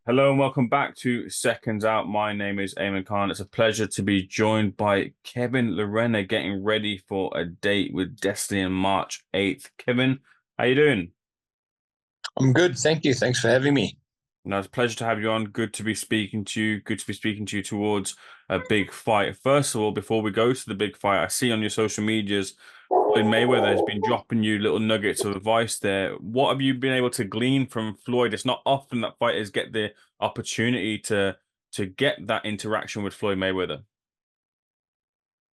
Hello and welcome back to Seconds Out. My name is Eamon Khan. It's a pleasure to be joined by Kevin Lerena getting ready for a date with Destiny on March 8th. Kevin, how you doing? I'm good, thank you. Thanks for having me. No, it's a pleasure to have you on. Good to be speaking to you. Good to be speaking to you towards a big fight. First of all, before we go to the big fight, I see on your social medias Floyd Mayweather has been dropping you little nuggets of advice there. What have you been able to glean from Floyd? It's not often that fighters get the opportunity to get that interaction with Floyd Mayweather.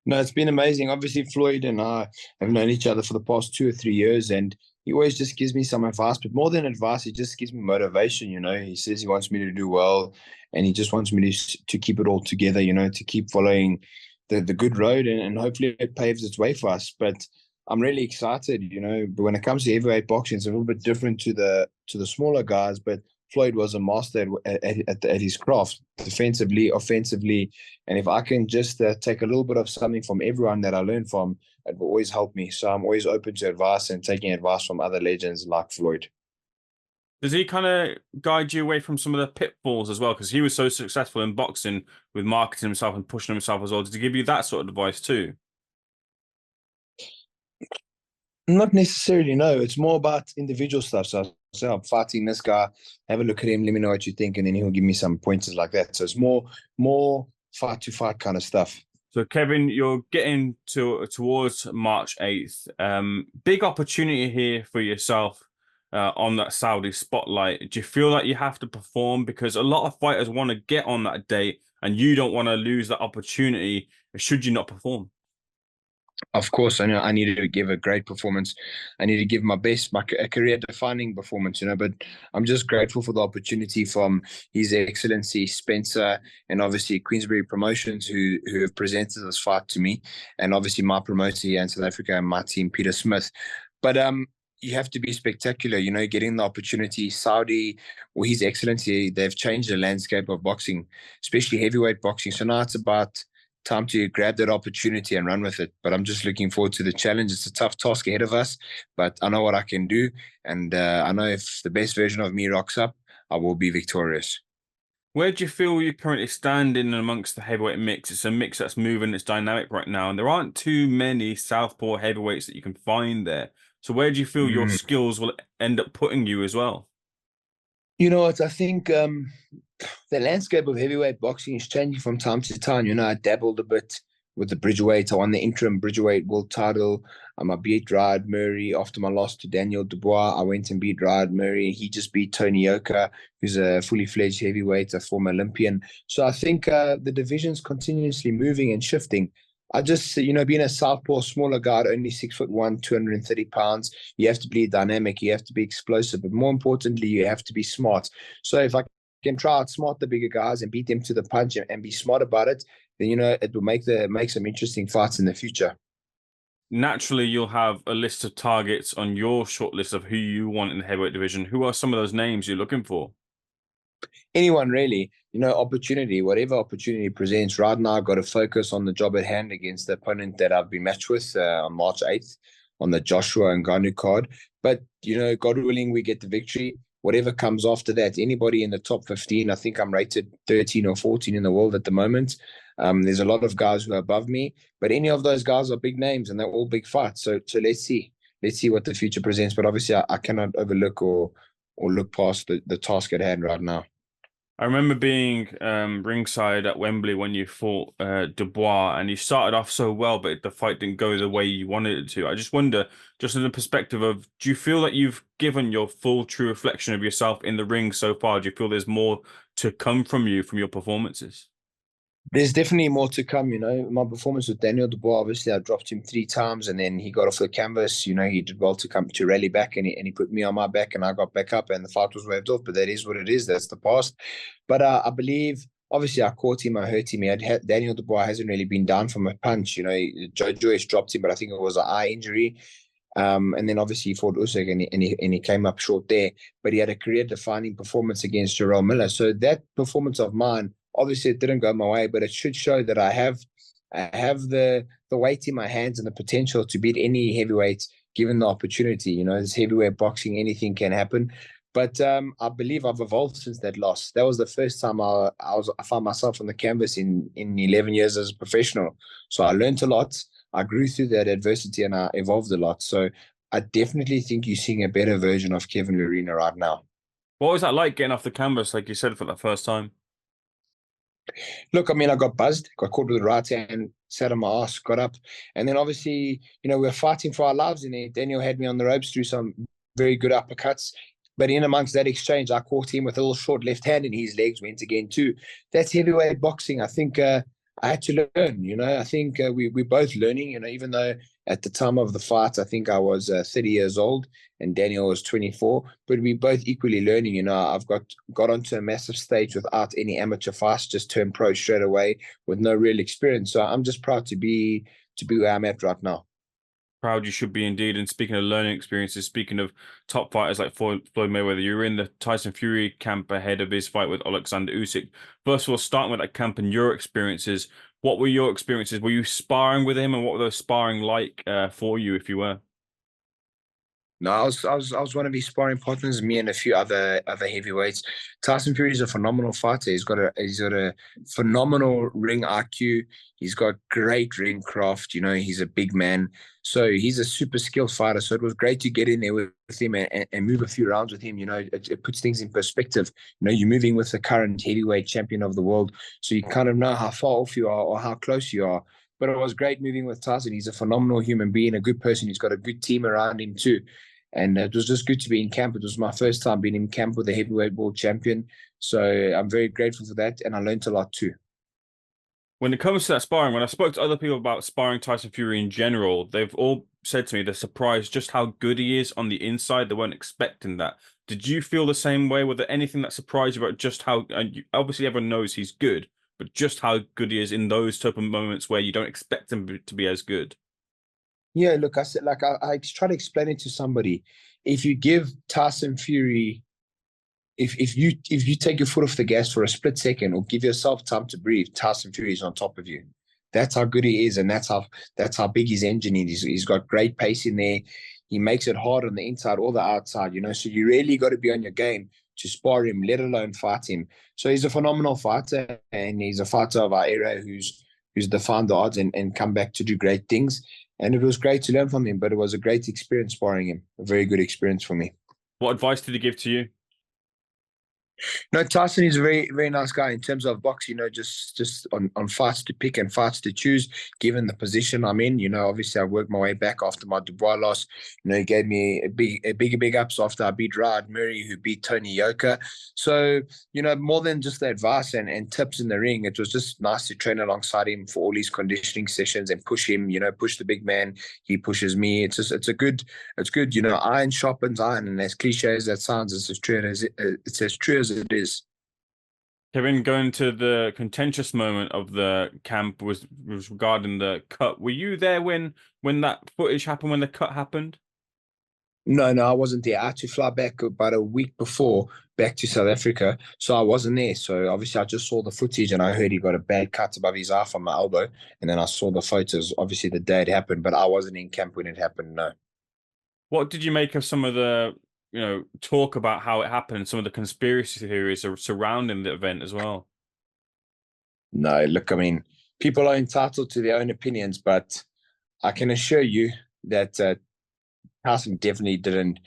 No, it's been amazing. Obviously, Floyd and I have known each other for the past 2 or 3 years, and he always just gives me some advice. But more than advice, he just gives me motivation. He says he wants me to do well, and he just wants me to keep it all together. To keep following the good road, and hopefully it paves its way for us. But I'm really excited. But when it comes to heavyweight boxing, it's a little bit different to the smaller guys. But Floyd was a master at his craft, defensively, offensively, and if I can just take a little bit of something from everyone that I learned from, it will always help me. So I'm always open to advice and taking advice from other legends like Floyd. Does he kind of guide you away from some of the pitfalls as well? Because he was so successful in boxing with marketing himself and pushing himself as well. Did he give you that sort of advice too? Not necessarily, no. It's more about individual stuff. So I'm fighting this guy. Have a look at him. Let me know what you think, and then he'll give me some pointers like that. So it's more fight to fight kind of stuff. So Kevin, you're getting towards March 8th. Big opportunity here for yourself on that Saudi spotlight. Do you feel like you have to perform? Because a lot of fighters want to get on that date and you don't want to lose that opportunity should you not perform. Of course, I know I needed to give a great performance. I need to give my best, a career-defining performance. But I'm just grateful for the opportunity from His Excellency Spencer and obviously Queensberry Promotions who have presented this fight to me, and obviously my promoter here in South Africa and my team, Peter Smith. But you have to be spectacular. Getting the opportunity. Saudi or His Excellency, they've changed the landscape of boxing, especially heavyweight boxing. So now it's about time to grab that opportunity and run with it. But I'm just looking forward to the challenge. It's a tough task ahead of us, but I know what I can do. And I know if the best version of me rocks up, I will be victorious. Where do you feel you currently stand in amongst the heavyweight mix? It's a mix that's moving, it's dynamic right now, and there aren't too many southpaw heavyweights that you can find there. So where do you feel your Mm. skills will end up putting you as well? You know what? I think the landscape of heavyweight boxing is changing from time to time. I dabbled a bit with the Bridgerweight. I won the interim Bridgerweight world title. I beat Ryan Murray after my loss to Daniel Dubois. I went and beat Ryan Murray. He just beat Tony Yoka, who's a fully fledged heavyweight, a former Olympian. So I think the division's continuously moving and shifting. I just, being a southpaw, smaller guy, only 6'1", 230 pounds, you have to be dynamic, you have to be explosive, but more importantly, you have to be smart. So if I can try outsmart the bigger guys and beat them to the punch and be smart about it, then it will make some interesting fights in the future. Naturally, you'll have a list of targets on your short list of who you want in the heavyweight division. Who are some of those names you're looking for? Anyone really, opportunity, whatever opportunity presents. Right now, I've got to focus on the job at hand against the opponent that I've been matched with on March 8th on the Joshua and Ngannou card. But, God willing, we get the victory. Whatever comes after that, anybody in the top 15, I think I'm rated 13 or 14 in the world at the moment. There's a lot of guys who are above me, but any of those guys are big names and they're all big fights. So let's see. Let's see what the future presents. But obviously, I cannot overlook or look past the task at hand right now. I remember being ringside at Wembley when you fought Dubois, and you started off so well, but the fight didn't go the way you wanted it to. I just wonder, just in the perspective of, do you feel that you've given your full, true reflection of yourself in the ring so far? Do you feel there's more to come from you from your performances? There's definitely more to come. My performance with Daniel Dubois, obviously I dropped him 3 times and then he got off the canvas. He did well to come to rally back, and he put me on my back and I got back up and the fight was waved off. But that is what it is. That's the past. But I believe, obviously I caught him, I hurt him. Daniel Dubois hasn't really been down from a punch. Joe Joyce dropped him, but I think it was an eye injury. And then obviously he fought Usyk and he came up short there, but he had a career-defining performance against Jarrell Miller. So that performance of mine, obviously it didn't go my way, but it should show that I have the weight in my hands and the potential to beat any heavyweight given the opportunity. This heavyweight boxing, anything can happen. But I believe I've evolved since that loss. That was the first time I found myself on the canvas in 11 years as a professional. So I learned a lot. I grew through that adversity and I evolved a lot. So I definitely think you're seeing a better version of Kevin Lerena right now. What was that like getting off the canvas, like you said, for the first time? Look, I mean, I got buzzed, got caught with the right hand, sat on my ass, got up. And then obviously, we were fighting for our lives in there. Daniel had me on the ropes through some very good uppercuts. But in amongst that exchange, I caught him with a little short left hand and his legs went again too. That's heavyweight boxing. I think I had to learn, I think we're both learning, even though at the time of the fight, I think I was 30 years old and Daniel was 24, but we both equally learning. I've got onto a massive stage without any amateur fights, just turned pro straight away with no real experience. So I'm just proud to be where I'm at right now. Proud you should be indeed. And speaking of learning experiences, speaking of top fighters like Floyd Mayweather, you were in the Tyson Fury camp ahead of his fight with Alexander Usyk. First of all, starting with that camp and your experiences, what were your experiences? Were you sparring with him, and what were those sparring like for you, if you were? No, I was one of his sparring partners, me and a few other heavyweights. Tyson Fury is a phenomenal fighter. He's got a phenomenal ring IQ. He's got great ring craft. He's a big man. So he's a super skilled fighter. So it was great to get in there with him and move a few rounds with him. It puts things in perspective. You're moving with the current heavyweight champion of the world. So you kind of know how far off you are or how close you are. But it was great moving with Tyson. He's a phenomenal human being, a good person. He's got a good team around him too. And it was just good to be in camp. It was my first time being in camp with a heavyweight world champion. So I'm very grateful for that. And I learned a lot too. When it comes to that sparring, when I spoke to other people about sparring Tyson Fury in general, they've all said to me they're surprised just how good he is on the inside. They weren't expecting that. Did you feel the same way? Was there anything that surprised you about just how, and obviously everyone knows he's good, but just how good he is in those type of moments where you don't expect him to be as good? Yeah, look, I said, like, I try to explain it to somebody. If you give Tyson Fury, if you take your foot off the gas for a split second or give yourself time to breathe, Tyson Fury is on top of you. That's how good he is, and that's how big his engine is. He's got great pace in there. He makes it hard on the inside or the outside. So you really got to be on your game to spar him, let alone fight him. So he's a phenomenal fighter, and he's a fighter of our era who's defined the odds and come back to do great things. And it was great to learn from him, but it was a great experience sparring him. A very good experience for me. What advice did he give to you? No, Tyson is a very, very nice guy in terms of boxing, just on fights to pick and fights to choose, given the position I'm in. Obviously I worked my way back after my Dubois loss. He gave me big ups after I beat Rad Murray, who beat Tony Yoka. So, more than just the advice and tips in the ring, it was just nice to train alongside him for all these conditioning sessions and push him, push the big man. He pushes me. It's good. Iron sharpens iron. And as cliche as that sounds, it's as true as it is. Kevin, going to the contentious moment of the camp was regarding the cut. Were you there when that footage happened, when the cut happened? No, I wasn't there. I had to fly back about a week before back to South Africa, so I wasn't there. So obviously, I just saw the footage and I heard he got a bad cut above his eye from my elbow, and then I saw the photos. Obviously, the day it happened, but I wasn't in camp when it happened. No. What did you make of some of the, talk about how it happened, some of the conspiracy theories surrounding the event as well? No, look, I mean, people are entitled to their own opinions, but I can assure you that Tyson definitely didn't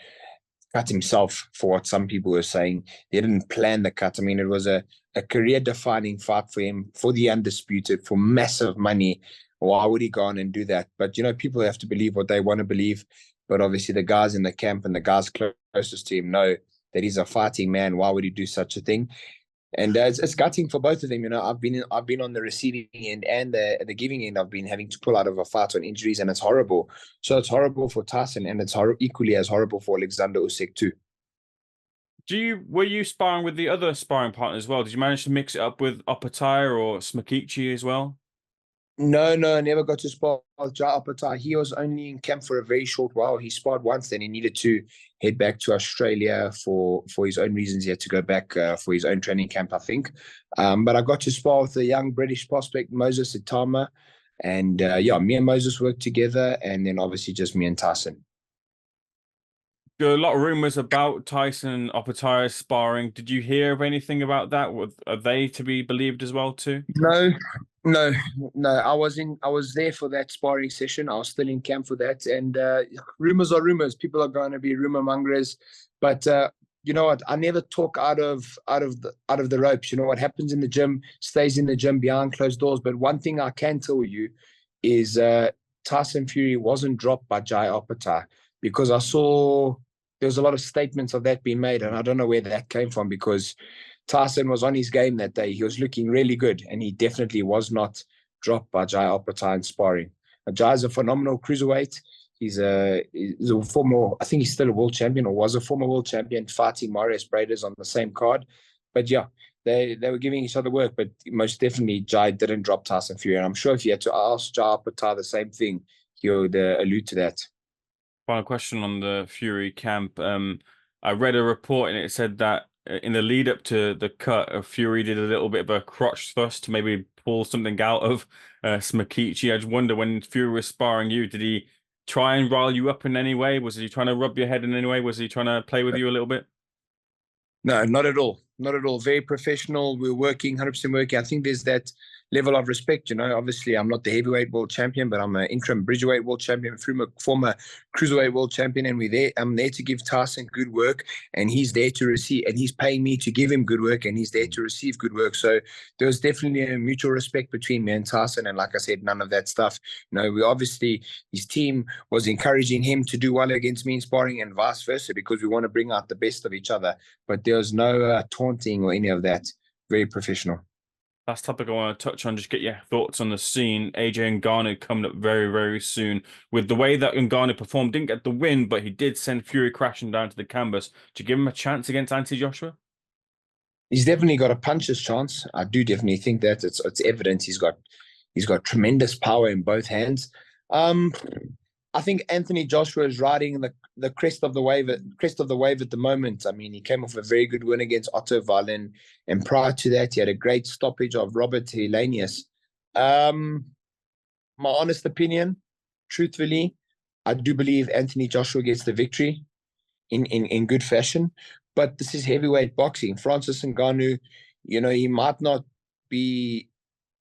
cut himself for what some people were saying. They didn't plan the cut. I mean, it was a career-defining fight for him, for the undisputed, for massive money. Why would he go on and do that? But, people have to believe what they want to believe. But obviously the guys in the camp and the guys closest to him know that he's a fighting man. Why would he do such a thing? And it's gutting for both of them. I've been on the receiving end and the giving end. I've been having to pull out of a fight on injuries, and it's horrible. So it's horrible for Tyson, and it's equally as horrible for Alexander Usyk too. Were you sparring with the other sparring partner as well? Did you manage to mix it up with Opataya or Smakichi as well? No, I never got to spar with Jai Opataya. He was only in camp for a very short while. He sparred once, then he needed to head back to Australia for his own reasons. He had to go back for his own training camp, I think. But I got to spar with the young British prospect, Moses Itama. And me and Moses worked together, and then obviously just me and Tyson. There are a lot of rumors about Tyson and Opetaia sparring. Did you hear of anything about that? Are they to be believed as well too? No, no, no. I was there for that sparring session. I was still in camp for that. And rumors are rumors. People are going to be rumor mongers. But you know what? I never talk out of the ropes. You know what happens in the gym stays in the gym behind closed doors. But one thing I can tell you is Tyson Fury wasn't dropped by Jai Opetaia, because I saw there was a lot of statements of that being made, and I don't know where that came from, because Tyson was on his game that day. He was looking really good, and he definitely was not dropped by Jai Opetaia in sparring. Jai's a phenomenal cruiserweight. He's a former, I think he's still a world champion, or was a former world champion, fighting Marius Breiders on the same card. But yeah, they were giving each other work, but most definitely Jai didn't drop Tyson Fury. And I'm sure if you had to ask Jai Opetaia the same thing, he would allude to that. Final question on the Fury camp. I read a report and it said that in the lead up to the cut, Fury did a little bit of a crotch thrust to maybe pull something out of Smakichi. I just wonder, when Fury was sparring you, did he try and rile you up in any way? Was he trying to rub your head in any way? Was he trying to play with you a little bit? No, not at all. Not at all. Very professional. We're working, 100% working. I think there's that level of respect. You know, obviously, I'm not the heavyweight world champion, but I'm an interim bridgeweight world champion, former cruiserweight world champion, and I'm there to give Tyson good work, and he's there to receive, and he's paying me to give him good work, and he's there to receive good work. So there was definitely a mutual respect between me and Tyson, and like I said, none of that stuff. You know, we obviously, his team was encouraging him to do well against me in sparring, and vice versa, because we want to bring out the best of each other. But there was no taunting or any of that. Very professional. Last topic I want to touch on, just get your thoughts on the scene. AJ Ngannou coming up very, very soon. With the way that Ngannou performed, didn't get the win, but he did send Fury crashing down to the canvas. Do you give him a chance against Anthony Joshua? He's definitely got a puncher's chance. I do definitely think that it's evident he's got tremendous power in both hands. I think Anthony Joshua is riding the crest of the wave at the moment. I mean, he came off a very good win against Otto Wallin, and prior to that, he had a great stoppage of Robert Helenius. My honest opinion, truthfully, I do believe Anthony Joshua gets the victory in good fashion. But this is heavyweight boxing. Francis Ngannou, you know, he might not be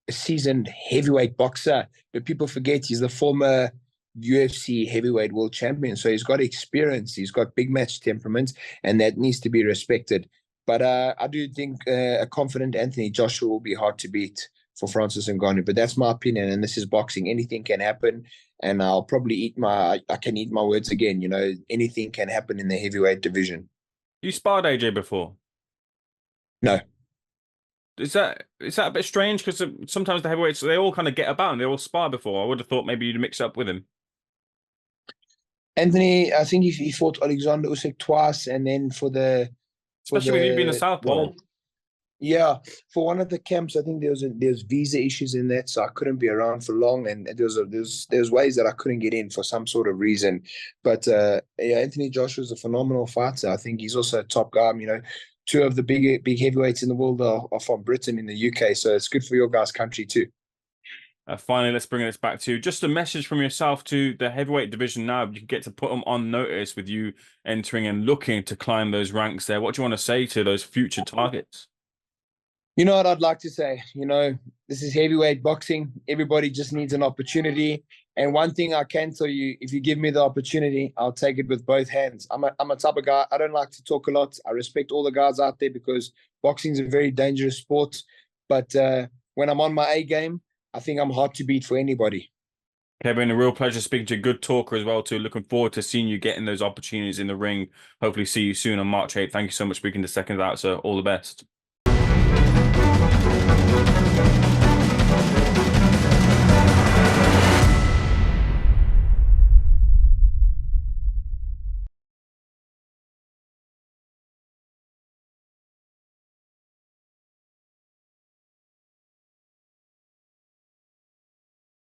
a seasoned heavyweight boxer, but people forget he's the former UFC heavyweight world champion. So he's got experience, he's got big match temperament, and that needs to be respected. But I do think a confident Anthony Joshua will be hard to beat for Francis Ngannou. But that's my opinion, and this is boxing. Anything can happen, and I'll probably I can eat my words again. You know, anything can happen in the heavyweight division. You sparred AJ before? No. Is that a bit strange? Because sometimes the heavyweights, they all kind of get about and they all spar before. I would have thought maybe you'd mix up with him. Anthony, I think he fought Alexander Usyk twice, and then Especially with you being a southpaw. Yeah, for one of the camps, I think there's visa issues in that, so I couldn't be around for long, and there's ways that I couldn't get in for some sort of reason. But yeah, Anthony Joshua is a phenomenal fighter. I think he's also a top guy. You know, two of the big heavyweights in the world are from Britain in the UK, so it's good for your guys' country too. Finally, let's bring this back to just a message from yourself to the heavyweight division now. You get to put them on notice with you entering and looking to climb those ranks there. What do you want to say to those future targets? You know what I'd like to say? You know, this is heavyweight boxing. Everybody just needs an opportunity. And one thing I can tell you, if you give me the opportunity, I'll take it with both hands. I'm a type of guy, I don't like to talk a lot. I respect all the guys out there because boxing is a very dangerous sport. But when I'm on my A game, I think I'm hard to beat for anybody. Kevin, a real pleasure speaking to you. Good talker as well too. Looking forward to seeing you getting those opportunities in the ring. Hopefully see you soon on March 8th. Thank you so much for speaking to SecondsOut, sir. All the best.